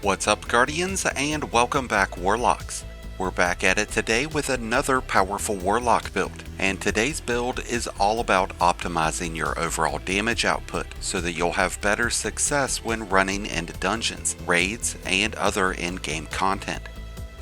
What's up, Guardians, and welcome back, Warlocks. We're back at it today with another powerful Warlock build, and today's build is all about optimizing your overall damage output so that you'll have better success when running into dungeons, raids, and other in-game content.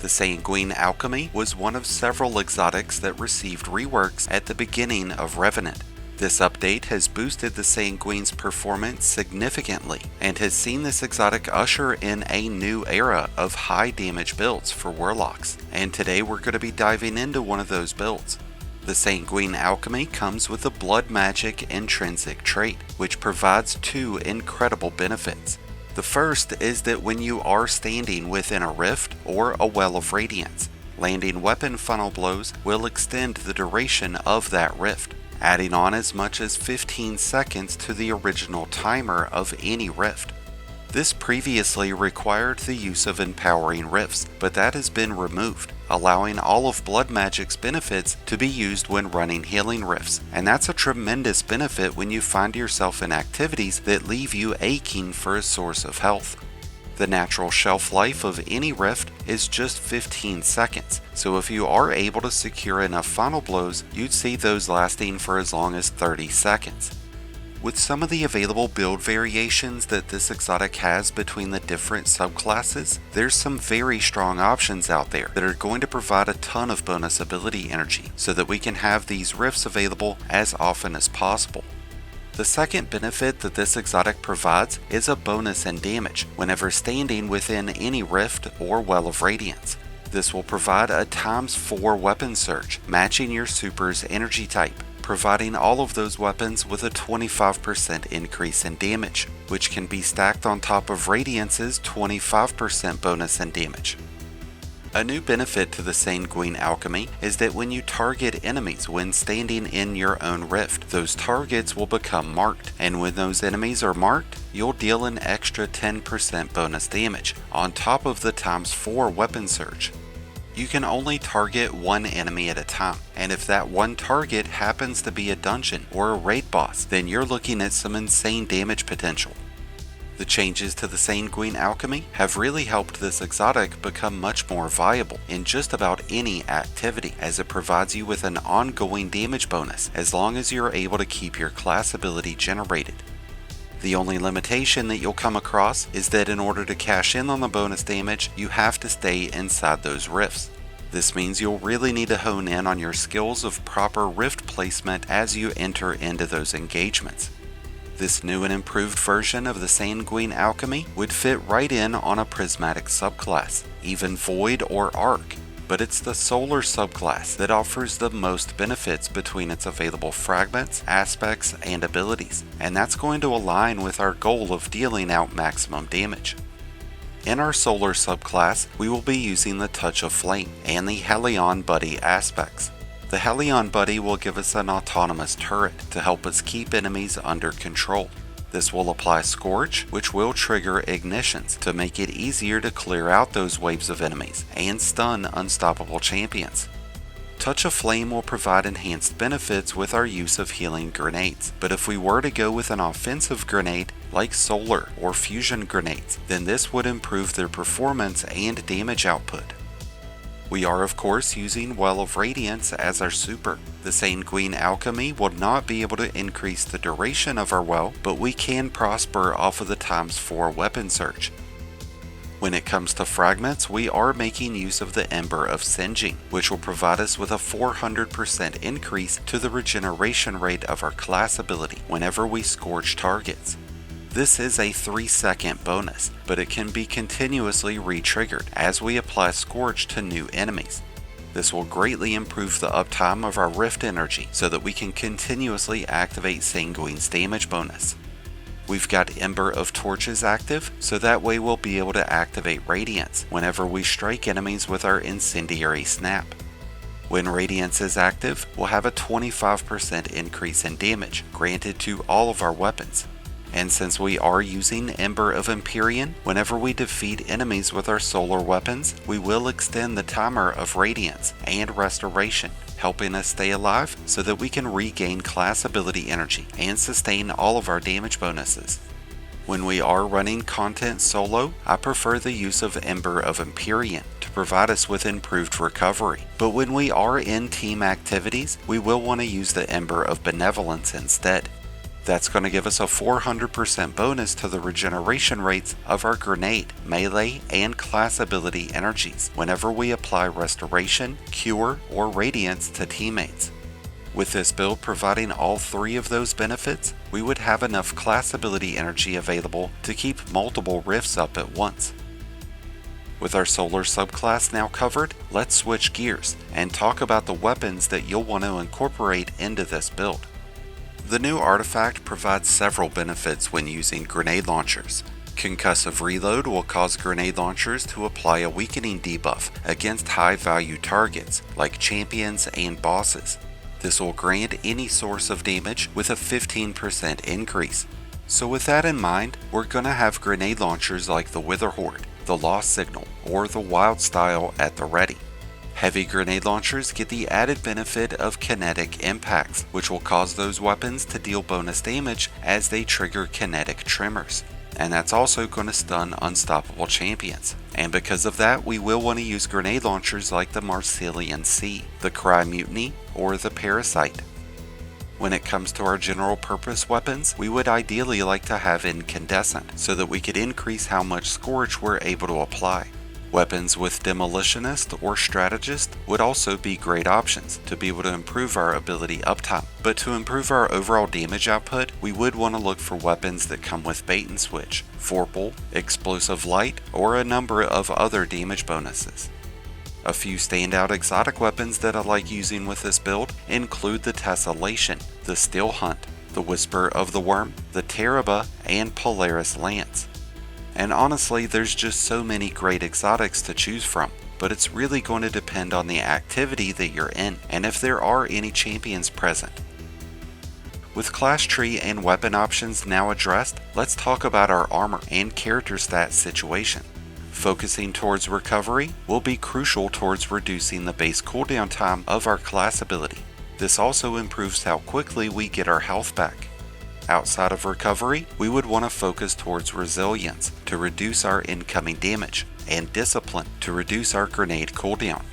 The Sanguine Alchemy was one of several exotics that received reworks at the beginning of Revenant. This update has boosted the Sanguine's performance significantly and has seen this exotic usher in a new era of high damage builds for Warlocks, and today we're going to be diving into one of those builds. The Sanguine Alchemy comes with a Blood Magic intrinsic trait, which provides two incredible benefits. The first is that when you are standing within a rift or a well of Radiance, landing weapon funnel blows will extend the duration of that rift, adding on as much as 15 seconds to the original timer of any rift. This previously required the use of empowering rifts, but that has been removed, allowing all of Blood Magic's benefits to be used when running healing rifts, and that's a tremendous benefit when you find yourself in activities that leave you aching for a source of health. The natural shelf life of any rift is just 15 seconds, so if you are able to secure enough funnel blows, you'd see those lasting for as long as 30 seconds. With some of the available build variations that this exotic has between the different subclasses, there's some very strong options out there that are going to provide a ton of bonus ability energy so that we can have these rifts available as often as possible. The second benefit that this exotic provides is a bonus in damage whenever standing within any rift or well of Radiance. This will provide a ×4 weapon surge, matching your super's energy type, providing all of those weapons with a 25% increase in damage, which can be stacked on top of Radiance's 25% bonus in damage. A new benefit to the Sanguine Alchemy is that when you target enemies when standing in your own rift, those targets will become marked, and when those enemies are marked, you'll deal an extra 10% bonus damage, on top of the ×4 weapon surge. You can only target one enemy at a time, and if that one target happens to be a dungeon or a raid boss, then you're looking at some insane damage potential. The changes to the Sanguine Alchemy have really helped this exotic become much more viable in just about any activity, as it provides you with an ongoing damage bonus as long as you're able to keep your class ability generated. The only limitation that you'll come across is that in order to cash in on the bonus damage, you have to stay inside those rifts. This means you'll really need to hone in on your skills of proper rift placement as you enter into those engagements. This new and improved version of the Sanguine Alchemy would fit right in on a prismatic subclass, even Void or Arc, but it's the Solar Subclass that offers the most benefits between its available fragments, aspects, and abilities, and that's going to align with our goal of dealing out maximum damage. In our Solar Subclass, we will be using the Touch of Flame and the Hellion Buddy aspects. The Hellion Buddy will give us an autonomous turret to help us keep enemies under control. This will apply Scorch, which will trigger ignitions to make it easier to clear out those waves of enemies and stun unstoppable champions. Touch of Flame will provide enhanced benefits with our use of healing grenades, but if we were to go with an offensive grenade like Solar or Fusion grenades, then this would improve their performance and damage output. We are of course using Well of Radiance as our super. The Sanguine Alchemy will not be able to increase the duration of our well, but we can prosper off of the ×4 weapon surge. When it comes to fragments, we are making use of the Ember of Singeing, which will provide us with a 400% increase to the regeneration rate of our class ability whenever we scorch targets. This is a 3-second bonus, but it can be continuously re-triggered as we apply Scorch to new enemies. This will greatly improve the uptime of our Rift energy so that we can continuously activate Sanguine's damage bonus. We've got Ember of Torches active, so that way we'll be able to activate Radiance whenever we strike enemies with our Incendiary Snap. When Radiance is active, we'll have a 25% increase in damage granted to all of our weapons. And since we are using Ember of Empyrean, whenever we defeat enemies with our solar weapons, we will extend the timer of Radiance and Restoration, helping us stay alive so that we can regain class ability energy and sustain all of our damage bonuses. When we are running content solo, I prefer the use of Ember of Empyrean to provide us with improved recovery. But when we are in team activities, we will want to use the Ember of Benevolence instead. That's going to give us a 400% bonus to the regeneration rates of our grenade, melee, and class ability energies whenever we apply Restoration, Cure, or Radiance to teammates. With this build providing all three of those benefits, we would have enough class ability energy available to keep multiple rifts up at once. With our Solar Subclass now covered, let's switch gears and talk about the weapons that you'll want to incorporate into this build. The new artifact provides several benefits when using grenade launchers. Concussive Reload will cause grenade launchers to apply a weakening debuff against high value targets like champions and bosses. This will grant any source of damage with a 15% increase. So with that in mind, we're going to have grenade launchers like the Wither Horde, the Lost Signal, or the Wild Style at the ready. Heavy grenade launchers get the added benefit of kinetic impacts, which will cause those weapons to deal bonus damage as they trigger kinetic tremors. And that's also going to stun unstoppable champions. And because of that, we will want to use grenade launchers like the Marcelian Sea, the Cry Mutiny, or the Parasite. When it comes to our general purpose weapons, we would ideally like to have Incandescent so that we could increase how much Scorch we're able to apply. Weapons with Demolitionist or Strategist would also be great options to be able to improve our ability uptime. But to improve our overall damage output, we would want to look for weapons that come with Bait and Switch, Vorpal, Explosive Light, or a number of other damage bonuses. A few standout exotic weapons that I like using with this build include the Tessellation, the Steel Hunt, the Whisper of the Worm, the Teraba, and Polaris Lance. And honestly, there's just so many great exotics to choose from, but it's really going to depend on the activity that you're in and if there are any champions present. With class tree and weapon options now addressed, let's talk about our armor and character stat situation. Focusing towards recovery will be crucial towards reducing the base cooldown time of our class ability. This also improves how quickly we get our health back. Outside of recovery, we would want to focus towards resilience to reduce our incoming damage, and discipline to reduce our grenade cooldown.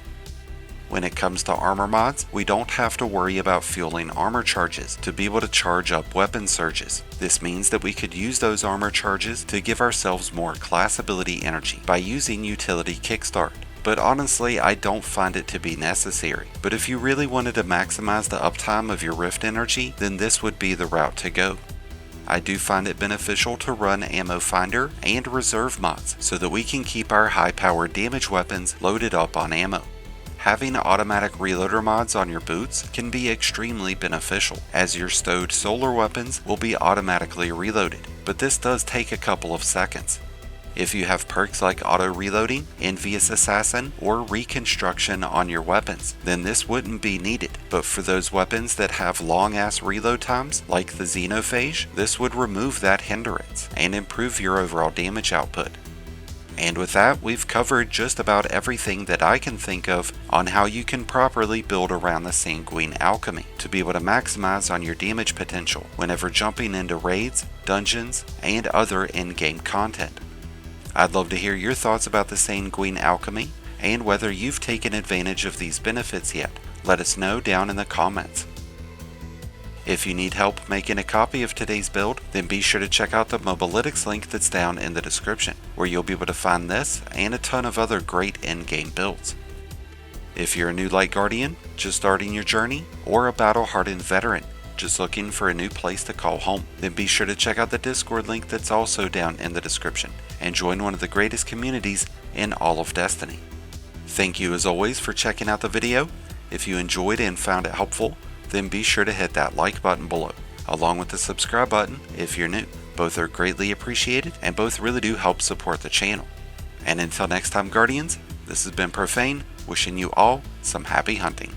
When it comes to armor mods, we don't have to worry about fueling armor charges to be able to charge up weapon surges. This means that we could use those armor charges to give ourselves more class ability energy by using utility kickstart. But honestly, I don't find it to be necessary. But if you really wanted to maximize the uptime of your Rift energy, then this would be the route to go. I do find it beneficial to run Ammo Finder and Reserve mods so that we can keep our high-powered damage weapons loaded up on ammo. Having automatic reloader mods on your boots can be extremely beneficial, as your stowed solar weapons will be automatically reloaded, but this does take a couple of seconds. If you have perks like auto reloading, envious assassin, or reconstruction on your weapons, then this wouldn't be needed. But for those weapons that have long ass reload times, like the Xenophage, this would remove that hindrance and improve your overall damage output. And with that, we've covered just about everything that I can think of on how you can properly build around the Sanguine Alchemy to be able to maximize on your damage potential whenever jumping into raids, dungeons, and other in-game content. I'd love to hear your thoughts about the Sanguine Alchemy and whether you've taken advantage of these benefits yet. Let us know down in the comments. If you need help making a copy of today's build, then be sure to check out the Mobalytics link that's down in the description, where you'll be able to find this and a ton of other great in-game builds. If you're a new Light Guardian, just starting your journey, or a battle-hardened veteran, just looking for a new place to call home, then be sure to check out the Discord link that's also down in the description and join one of the greatest communities in all of Destiny. Thank you as always for checking out the video. If you enjoyed and found it helpful, then be sure to hit that like button below, along with the subscribe button if you're new. Both are greatly appreciated and both really do help support the channel. And until next time, Guardians, this has been Profane, wishing you all some happy hunting.